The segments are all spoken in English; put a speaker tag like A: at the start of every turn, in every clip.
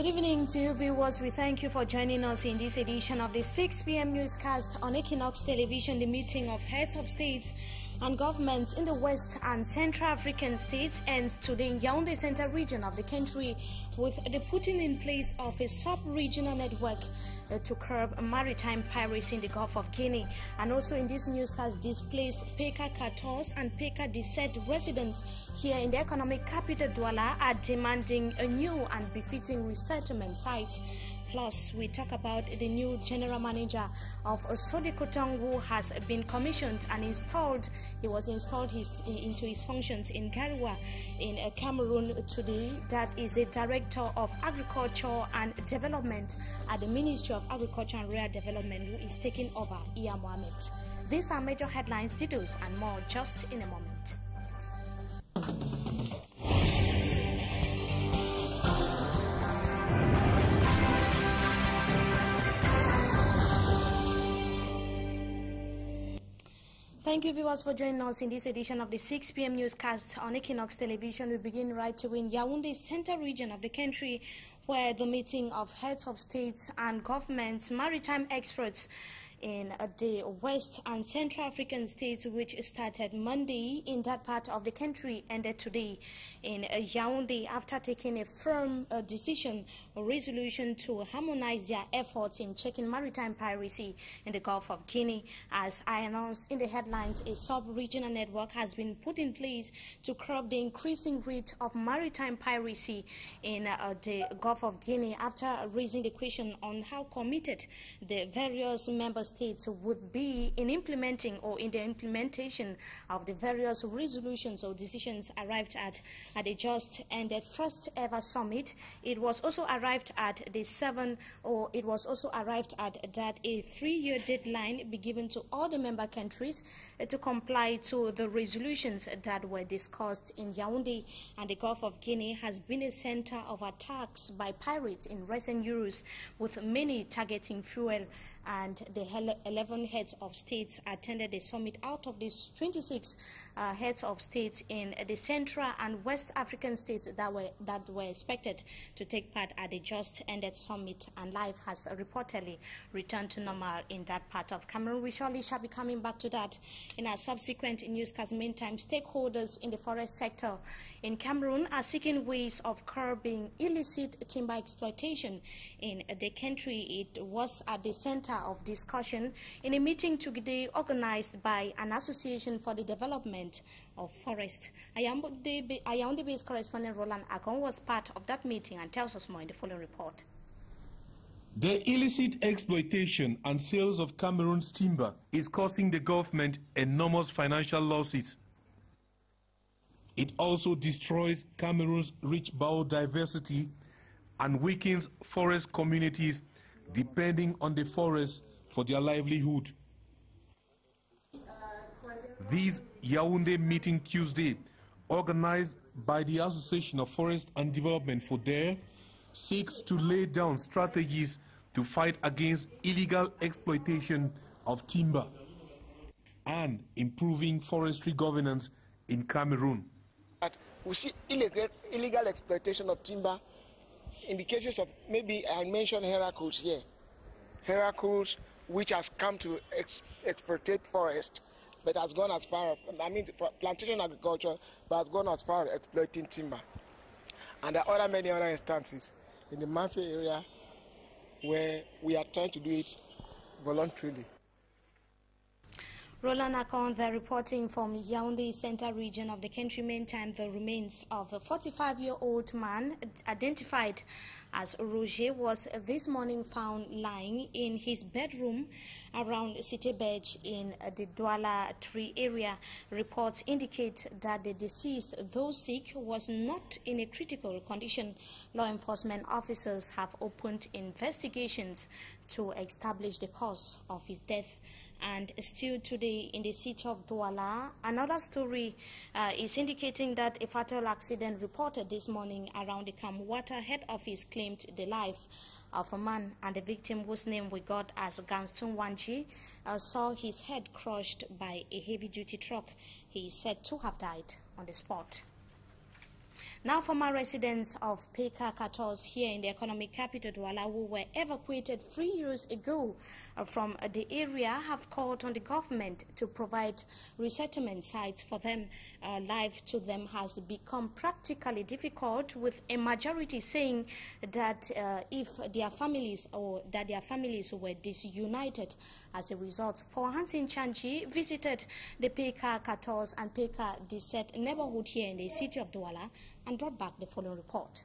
A: Good evening to you viewers. We thank you for joining us in this edition of the 6 p.m. newscast on Equinox Television. The meeting of heads of states and governments in the West and Central African states ends today in Yaoundé Central region of the country with the putting in place of a sub-regional network to curb maritime piracy in the Gulf of Guinea. And also in this newscast, displaced PK-14 and PK-17 residents here in the economic capital Douala are demanding a new and befitting resettlement site. Plus, we talk about the new general manager of Sodekotong who has been commissioned and installed. He was installed into his functions in Garoua in Cameroon today. That is a director of agriculture and development at the Ministry of Agriculture and Rural Development who is taking over, Iya Mohammed. These are major headlines, details and more just in a moment. Thank you, viewers, for joining us in this edition of the 6 p.m. newscast on Equinox Television. We begin right away in Yaoundé Central region of the country, where the meeting of heads of states and governments, maritime experts in the West and Central African states, which started Monday in that part of the country, ended today in Yaoundé after taking a firm decision or resolution to harmonize their efforts in checking maritime piracy in the Gulf of Guinea. As I announced in the headlines, a sub-regional network has been put in place to curb the increasing rate of maritime piracy in the Gulf of Guinea, after raising the question on how committed the various member states would be in implementing or in the implementation of the various resolutions or decisions arrived at the just ended first ever summit. It was also arrived at that a 3-year deadline be given to all the member countries to comply to the resolutions that were discussed in Yaoundé. And the Gulf of Guinea has been a center of attacks by pirates in recent years, with many targeting fuel. And the 11 heads of states attended the summit out of these 26 heads of states in the Central and West African states that were expected to take part at the just ended summit. And life has reportedly returned to normal in that part of Cameroon. We surely shall be coming back to that in our subsequent newscast. Meantime, stakeholders in the forest sector in Cameroon are seeking ways of curbing illicit timber exploitation in the country. It was at the center of discussion in a meeting today organized by an association for the development of forest. Yaoundé-based correspondent Roland Akon was part of that meeting and tells us more in the following report.
B: The illicit exploitation and sales of Cameroon's timber is causing the government enormous financial losses. It also destroys Cameroon's rich biodiversity and weakens forest communities depending on the forest for their livelihood. This Yaoundé meeting Tuesday, organized by the Association of Forest and Development for DARE, seeks to lay down strategies to fight against illegal exploitation of timber and improving forestry governance in Cameroon.
C: We see illegal exploitation of timber in the cases of, maybe I mentioned Heracles here. Heracles, which has come to exploitate forest, but has gone as far as, for plantation agriculture, but has gone as far as exploiting timber. And there are many other instances in the MEFO area where we are trying to do it voluntarily.
A: Roland Akon, the reporting from Yaoundé Central region of the country. Meantime, the remains of a 45-year-old man identified as Roger was this morning found lying in his bedroom around Cité Belge in the Douala 3 area. Reports indicate that the deceased, though sick, was not in a critical condition. Law enforcement officers have opened investigations to establish the cause of his death. And still today in the city of Douala, another story is indicating that a fatal accident reported this morning around the Kamwata head office claimed the life of a man, and the victim, whose name we got as Ganston Wanji, saw his head crushed by a heavy-duty truck. He is said to have died on the spot. Now, former residents of Peka-14 here in the economic capital Douala, who were evacuated 3 years ago from the area, have called on the government to provide resettlement sites for them. Life to them has become practically difficult, with a majority saying that if their families were disunited as a result. For Hansin Chanchi visited the Peka-14 and Peka-17 neighborhood here in the city of Douala and brought back the following report.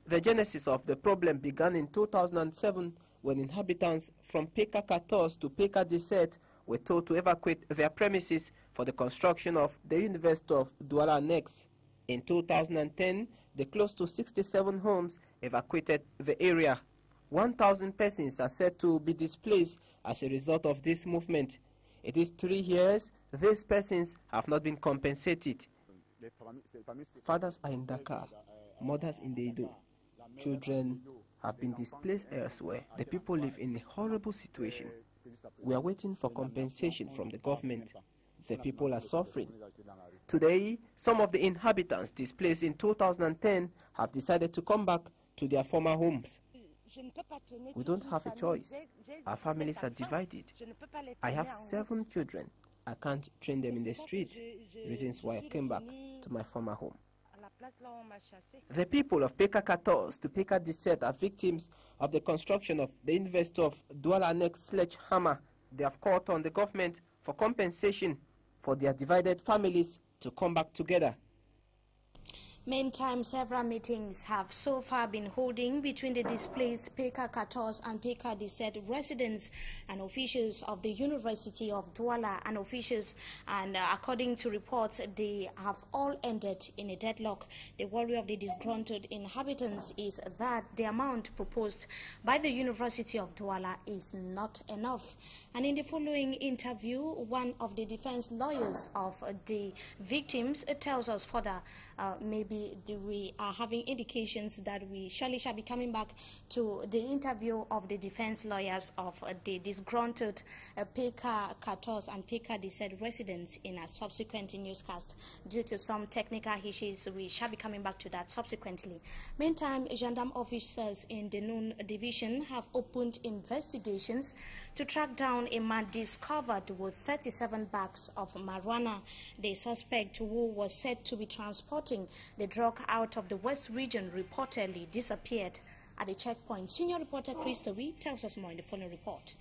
D: The genesis of the problem began in 2007 when inhabitants from Peka-14 to Peka-17 were told to evacuate their premises for the construction of the University of Douala Annex. In 2010, the close to 67 homes evacuated the area. 1,000 persons are said to be displaced as a result of this movement. It is 3 years these persons have not been compensated. Fathers are in Dakar, mothers in Deido. Children have been displaced elsewhere. The people live in a horrible situation. We are waiting for compensation from the government. The people are suffering. Today, some of the inhabitants displaced in 2010 have decided to come back to their former homes. We don't have a choice. Our families are divided. I have 7 children. I can't train them in the street. Reasons why I came back to my former home. The people of Peka-14 to Peka-17 are victims of the construction of the University of Douala Annex sledgehammer. They have called on the government for compensation for their divided families to come back together.
A: Meantime, several meetings have so far been holding between the displaced Peka-14 and Peka-17 residents and officials of the University of Douala and officials, and according to reports, they have all ended in a deadlock. The worry of the disgruntled inhabitants is that the amount proposed by the University of Douala is not enough. And in the following interview, one of the defense lawyers of the victims tells us further, maybe we are having indications that we surely shall be coming back to the interview of the defense lawyers of the disgruntled Peka-14 and Peka-17 residents in a subsequent newscast. Due to some technical issues, we shall be coming back to that subsequently. Meantime, gendarme officers in the Noon Division have opened investigations to track down a man discovered with 37 bags of marijuana. The suspect, who was said to be transporting the drug out of the West region, reportedly disappeared at the checkpoint. Senior reporter Chris Toby tells us more in the following report.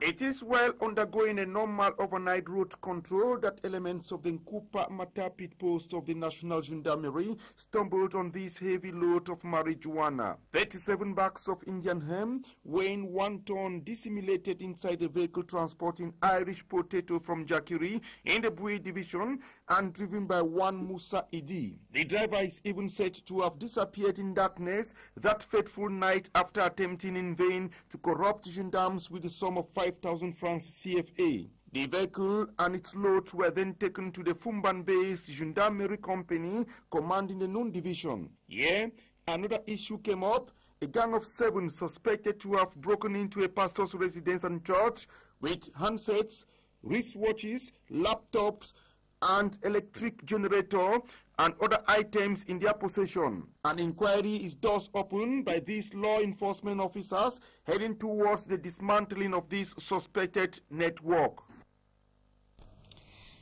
E: It is while undergoing a normal overnight route control that elements of the Nkupa Matapit post of the National Gendarmerie stumbled on this heavy load of marijuana. 37 bags of Indian hemp weighing 1 ton dissimulated inside a vehicle transporting Irish potato from Jakiri in the Bui division and driven by one Musa Idi. The driver is even said to have disappeared in darkness that fateful night after attempting in vain to corrupt gendarmes with the sum of 5,000 francs CFA. The vehicle and its loads were then taken to the Fumban-based gendarmerie company commanding the Noon Division. Here, another issue came up. A gang of 7 suspected to have broken into a pastor's residence and church with handsets, wristwatches, laptops, and electric generator and other items in their possession. An inquiry is thus opened by these law enforcement officers heading towards the dismantling of this suspected network.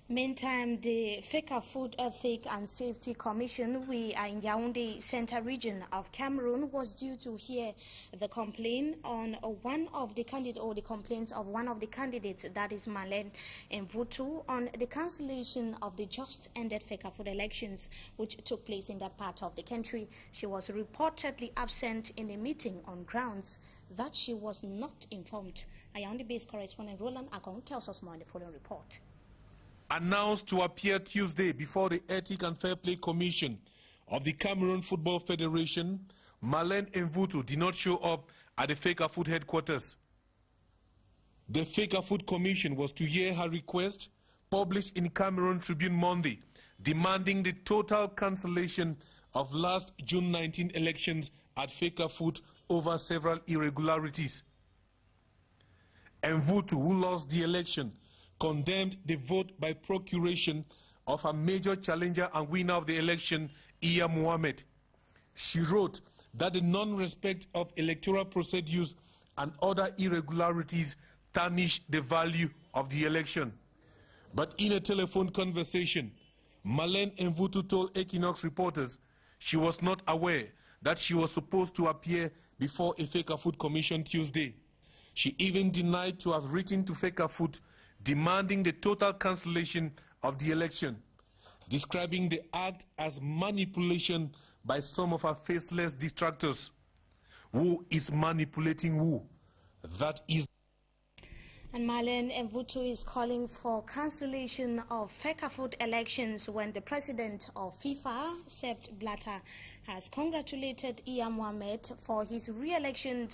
A: Meantime, the Feka Food Ethic and Safety Commission, we are in Yaoundé Central region of Cameroon, was due to hear the complaint on one of the candidates, or the complaints of one of the candidates, that is Marlene Mvutu, on the cancellation of the just ended Feka Food elections, which took place in that part of the country. She was reportedly absent in the meeting on grounds that she was not informed. Yaoundé-based correspondent Roland Akong tells us more in the following report.
B: Announced to appear Tuesday before the Ethic and Fair Play Commission of the Cameroon Football Federation, Marlene Mvutu did not show up at the Feka Food headquarters. The Feka Food Commission was to hear her request, published in Cameroon Tribune Monday, demanding the total cancellation of last June 19 elections at Feka Food over several irregularities. Mvutu, who lost the election, condemned the vote by procuration of a major challenger and winner of the election, Iya Mohammed. She wrote that the non-respect of electoral procedures and other irregularities tarnish the value of the election. But in a telephone conversation, Marlene Mvutu told Equinox reporters she was not aware that she was supposed to appear before a Fecafoot commission Tuesday. She even denied to have written to Fecafoot demanding the total cancellation of the election, describing the act as manipulation by some of her faceless detractors. Who is manipulating who? That is.
A: And Marlene Mvutu is calling for cancellation of Fecafoot elections when the president of FIFA, Sepp Blatter, has congratulated Iya Mohammed for his re-election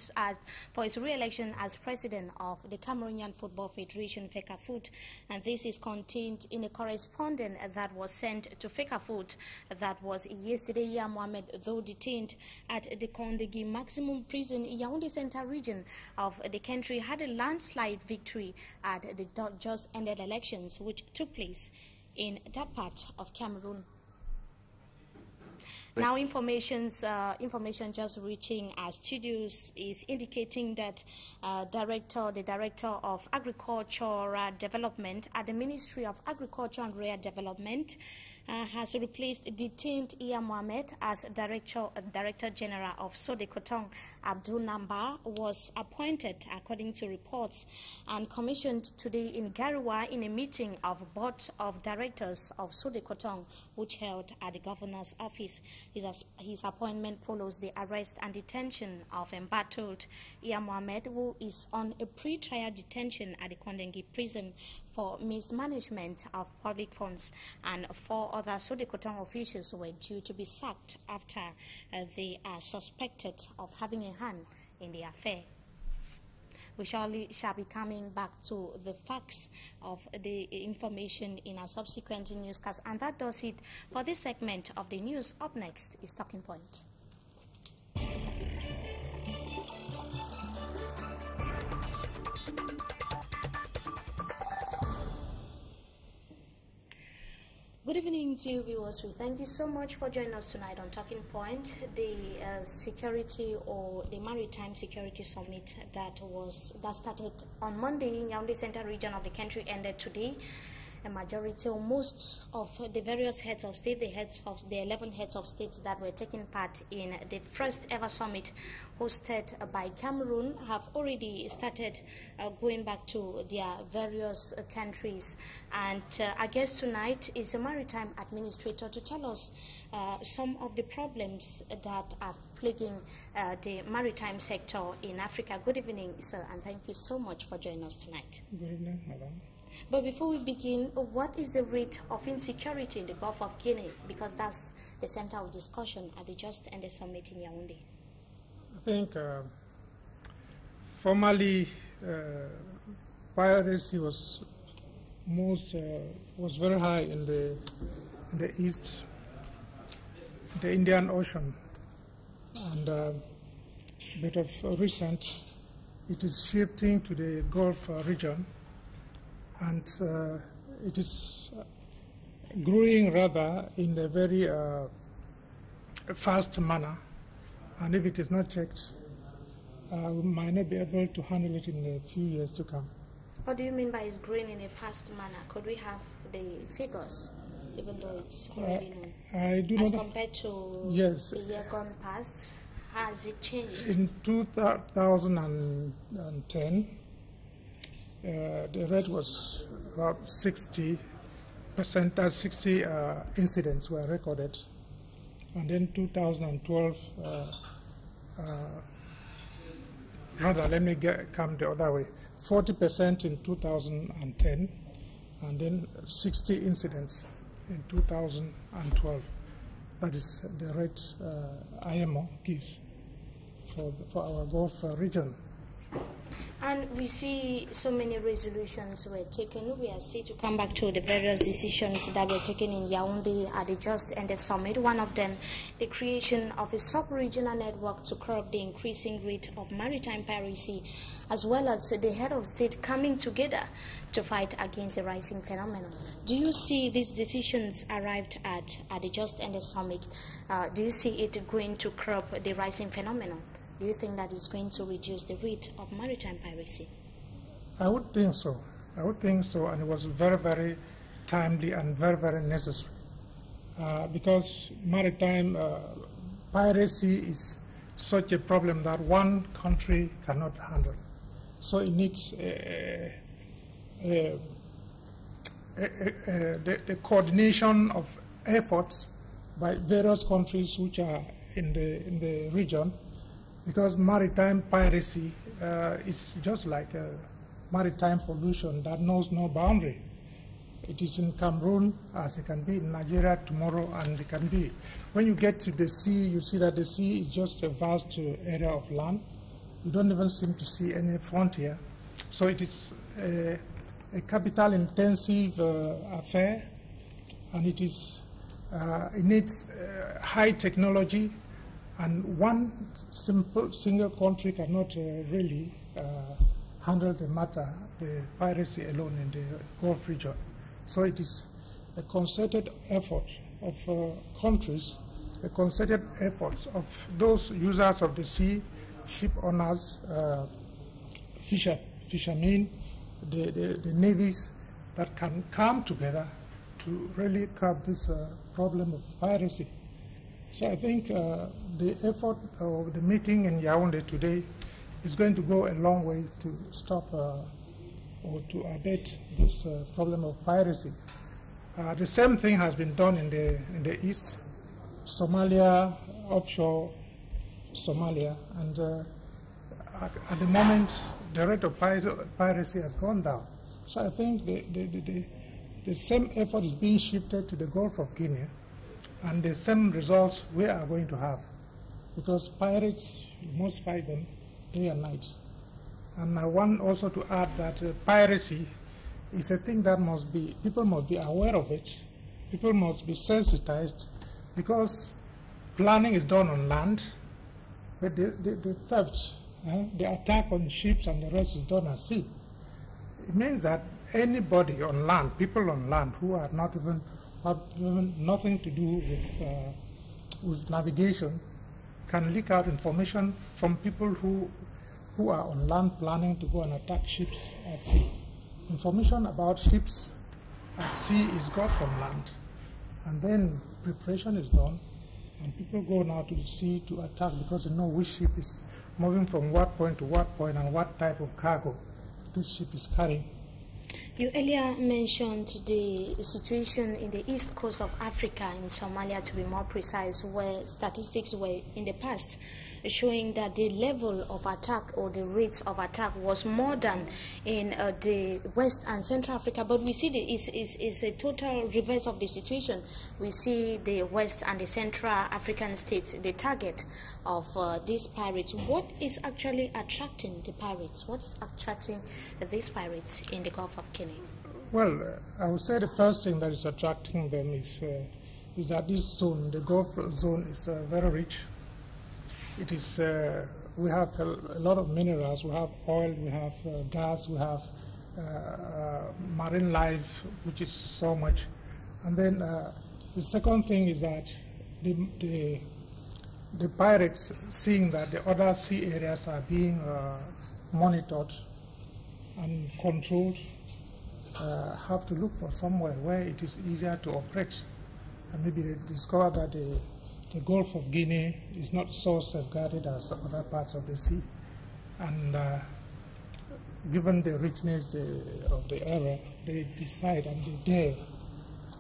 A: as president of the Cameroonian Football Federation, Fecafoot. And this is contained in a correspondence that was sent to Fecafoot. That was yesterday. Iya Mohammed, though detained at the Kondegi Maximum Prison in Yaoundé Central region of the country, had a landslide victory at the just ended elections which took place in that part of Cameroon. Now information just reaching our studios is indicating that the director of Agricultural Development at the Ministry of Agriculture and Rural Development has replaced detained Iya Mohammed as Director General of Sodekotong. Abdul Namba was appointed, according to reports, and commissioned today in Garoua in a meeting of board of directors of Sodekotong, which held at the governor's office. His appointment follows the arrest and detention of embattled Iya Mohammed, who is on a pre-trial detention at the Kondegi prison for mismanagement of public funds, and 4 other Sodekotong officials were due to be sacked after they are suspected of having a hand in the affair. We surely shall be coming back to the facts of the information in our subsequent newscast, and that does it for this segment of the news. Up next is Talking Point. Good evening to you viewers. We thank you so much for joining us tonight on Talking Point. The security or the Maritime Security Summit that started on Monday in Yaoundé Central region of the country ended today. A majority or most of the various heads of state, the 11 heads of states that were taking part in the first ever summit hosted by Cameroon have already started going back to their various countries. And our guest tonight is a maritime administrator to tell us some of the problems that are plaguing the maritime sector in Africa. Good evening, sir, and thank you so much for joining us tonight.
F: Good evening, madam.
A: But before we begin, what is the rate of insecurity in the Gulf of Guinea? Because that's the center of discussion at the just ended summit in Yaoundé.
F: I think formerly piracy was very high in the east, the Indian Ocean, and bit of recent, it is shifting to the Gulf region. And it is growing rather in a very fast manner. And if it is not checked, we might not be able to handle it in a few years to come.
A: What do you mean by it's growing in a fast manner? Could we have the figures, even though it's already known?
F: I do
A: as
F: not.
A: Compared to
F: yes.
A: the year gone past, has it changed?
F: In 2010, the rate was about 60%, 60 incidents were recorded. And then 2012, rather, let me come the other way. 40% in 2010, and then 60 incidents in 2012. That is the rate IMO gives for our Gulf region.
A: And we see so many resolutions were taken. We are still to come back to the various decisions that were taken in Yaoundé at the just ended summit. One of them, the creation of a sub-regional network to curb the increasing rate of maritime piracy as well as the head of state coming together to fight against the rising phenomenon. Do you see these decisions arrived at the Just Ended Summit? Do you see it going to curb the rising phenomenon? Do you think that is going to reduce the rate of maritime piracy?
F: I would think so. I would think so, and it was very, very timely and very, very necessary. Because maritime piracy is such a problem that one country cannot handle. So it needs the coordination of efforts by various countries which are in the region, because maritime piracy is just like maritime pollution that knows no boundary. It is in Cameroon as it can be in Nigeria tomorrow, and it can be. When you get to the sea, you see that the sea is just a vast area of land. You don't even seem to see any frontier. So it is a capital-intensive affair, and it needs high technology, and one single country cannot really handle the matter, the piracy alone in the Gulf region. So it is a concerted effort of countries, a concerted effort of those users of the sea, ship owners, fishermen, the navies, that can come together to really curb this problem of piracy. So I think the effort of the meeting in Yaoundé today is going to go a long way to stop or to abate this problem of piracy. The same thing has been done in the east, Somalia, offshore Somalia, and at the moment the rate of piracy has gone down. So I think the same effort is being shifted to the Gulf of Guinea, and the same results we are going to have, because pirates, you must fight them day and night. And I want also to add that piracy is a thing that people must be aware of it. People must be sensitized, because planning is done on land, but the theft, the attack on ships and the rest is done at sea. It means that anybody on land, people on land who are not even have nothing to do with navigation, can leak out information from people who are on land planning to go and attack ships at sea. Information about ships at sea is got from land, and then preparation is done, and people go now to the sea to attack because they know which ship is moving from what point to what point and what type of cargo this ship is carrying.
A: You earlier mentioned the situation in the east coast of Africa, in Somalia to be more precise, where statistics were in the past showing that the level of attack or the rates of attack was more than in the West and Central Africa. But we see it's a total reverse of the situation. We see the West and the Central African states the target of these pirates. What is actually attracting the pirates? What is attracting these pirates in the Gulf of Guinea?
F: Well, I would say the first thing that is attracting them is that this zone, the Gulf zone, is very rich. It is, we have a lot of minerals. We have oil, we have gas, we have marine life, which is so much. And then the second thing is that the pirates, seeing that the other sea areas are being monitored and controlled, have to look for somewhere where it is easier to operate. And maybe they discover that the Gulf of Guinea is not so safeguarded as other parts of the sea. And given the richness of the area, they decide and they dare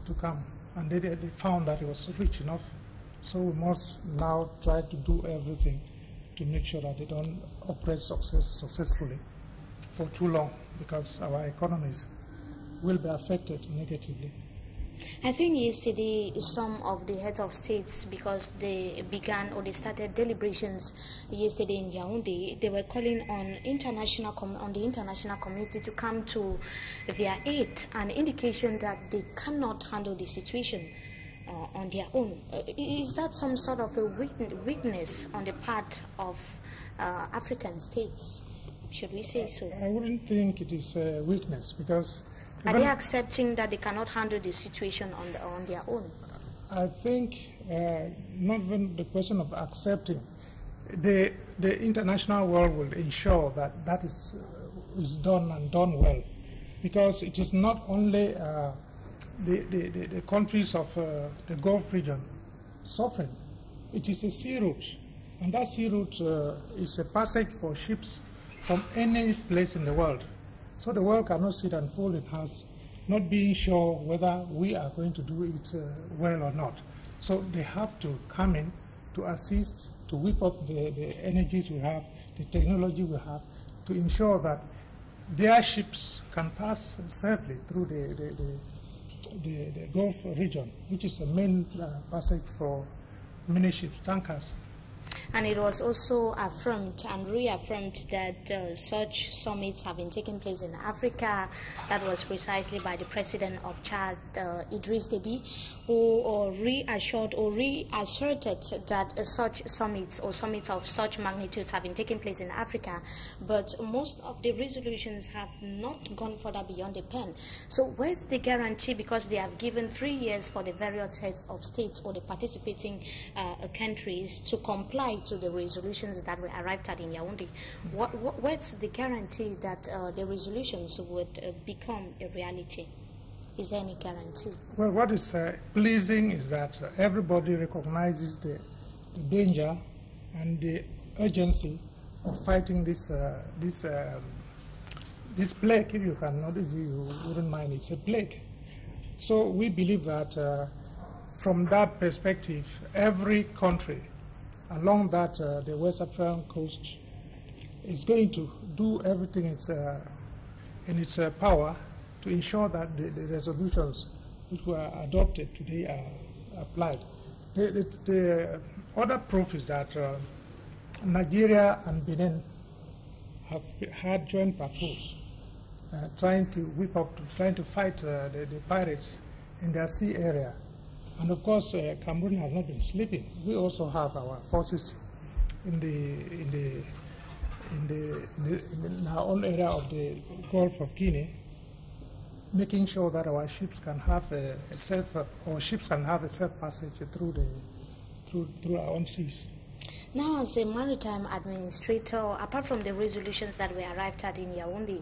F: to come. And they found that it was rich enough. So we must now try to do everything to make sure that they don't operate successfully for too long, because our economies will be affected negatively.
A: I think yesterday some of the heads of states, because they began or they started deliberations yesterday in Yaoundé, they were calling on the international community to come to their aid, an indication that they cannot handle the situation on their own. Is that some sort of a weakness on the part of African states? Should we say so?
F: I wouldn't think it is a weakness, because...
A: Are they accepting that they cannot handle the situation on their own?
F: I think not even the question of accepting. The international world will ensure that that is done and done well, because it is not only the countries of the Gulf region suffering. It is a sea route, and that sea route is a passage for ships from any place in the world. So the world cannot sit and fold its hands, not being sure whether we are going to do it well or not. So they have to come in to assist, to whip up the energies we have, the technology we have, to ensure that their ships can pass safely through the Gulf region, which is the main passage for many ships, tankers.
A: And it was also affirmed and reaffirmed that such summits have been taking place in Africa. That was precisely by the president of Chad, Idriss Déby, who reassured or reasserted that such summits or summits of such magnitudes have been taking place in Africa. But most of the resolutions have not gone further beyond the pen. So where's the guarantee? Because they have given 3 years for the various heads of states or the participating countries to comply to the resolutions that were arrived at in Yaoundé. What's the guarantee that the resolutions would become a reality? Is there any guarantee?
F: Well, what is pleasing is that everybody recognizes the danger and the urgency of fighting this plague, if you cannot, if you wouldn't mind, it's a plague. So we believe that from that perspective, every country along that the West African coast is going to do everything in its power to ensure that the resolutions which were adopted today are applied. The other proof is that Nigeria and Benin have had joint patrols trying to fight the pirates in their sea area. And of course, Cameroon has not been sleeping. We also have our forces in our own area of the Gulf of Guinea, making sure that our ships can have a safe passage through our own seas.
A: Now, as a maritime administrator, apart from the resolutions that we arrived at in Yaoundé,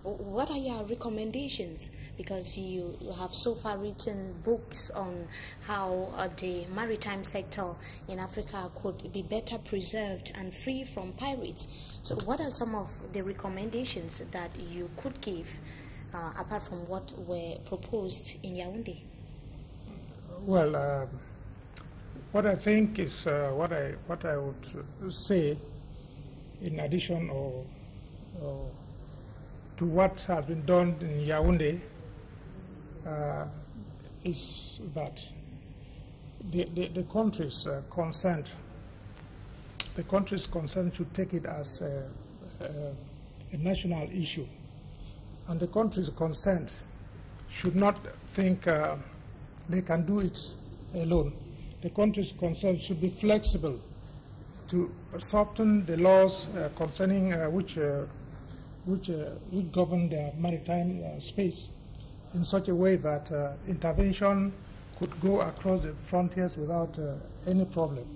A: what are your recommendations? Because you have so far written books on how the maritime sector in Africa could be better preserved and free from pirates. So what are some of the recommendations that you could give apart from what were proposed in Yaoundé?
F: Well, what I think is what I would say, in addition to what has been done in Yaoundé, is that the countries concerned should take it as a national issue, and the countries concerned should not think they can do it alone. The countries concerned should be flexible to soften the laws concerning which govern their maritime space in such a way that intervention could go across the frontiers without any problem.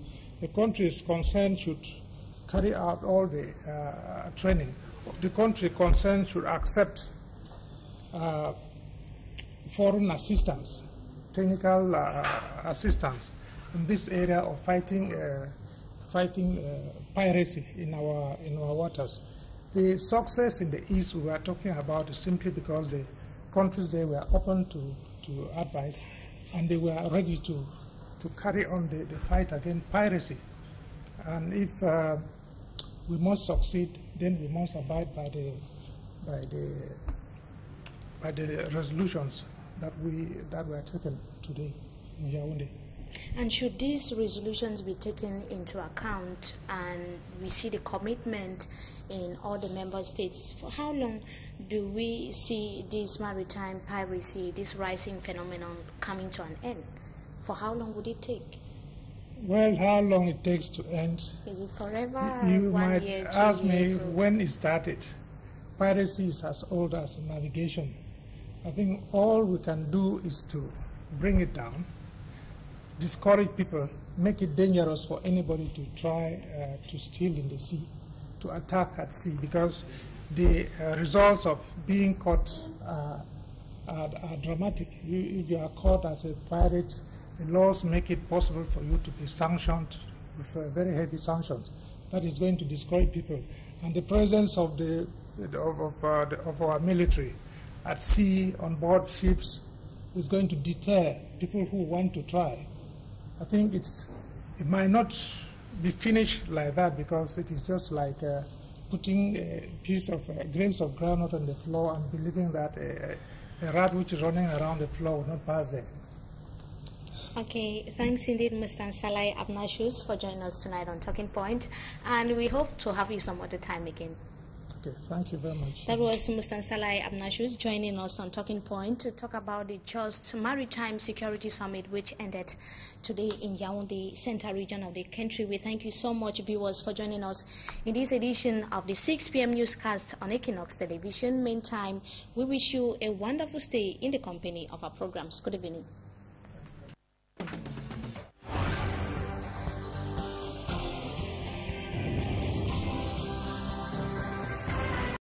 F: The countries concerned should carry out all the training. The country concerned should accept foreign assistance, technical assistance in this area of fighting piracy in our waters. The success in the East we were talking about is simply because the countries there were open to advice, and they were ready to carry on the fight against piracy. And if we must succeed, then we must abide by the resolutions that were taken today in Yaoundé.
A: And should these resolutions be taken into account, and we see the commitment in all the member states, for how long do we see this maritime piracy, this rising phenomenon, coming to an end? For how long would it take?
F: Well, how long it takes to end?
A: Is it forever?
F: You
A: 1
F: might
A: year, 2
F: ask me
A: years?
F: when it started. Piracy is as old as navigation. I think all we can do is to bring it down, discourage people, make it dangerous for anybody to try to steal in the sea, to attack at sea, because the results of being caught are dramatic. If you are caught as a pirate, the laws make it possible for you to be sanctioned with very heavy sanctions. That is going to discourage people. And the presence of our military at sea, on board ships, is going to deter people who want to try. I think it might not be finished like that, because it is just like putting a piece of grains of groundnut on the floor and believing that a rat which is running around the floor will not pass there.
A: Okay, thanks indeed, Mr. NSAHLAI Athanasius, for joining us tonight on Talking Point, and we hope to have you some other time again.
F: Okay, thank you very much.
A: That was Mr. NSAHLAI Athanasius joining us on Talking Point to talk about the just Maritime Security Summit, which ended today in Yaoundé, Central region of the country. We thank you so much, viewers, for joining us in this edition of the 6 p.m. newscast on Equinox Television. Meantime, we wish you a wonderful stay in the company of our programs. Good evening.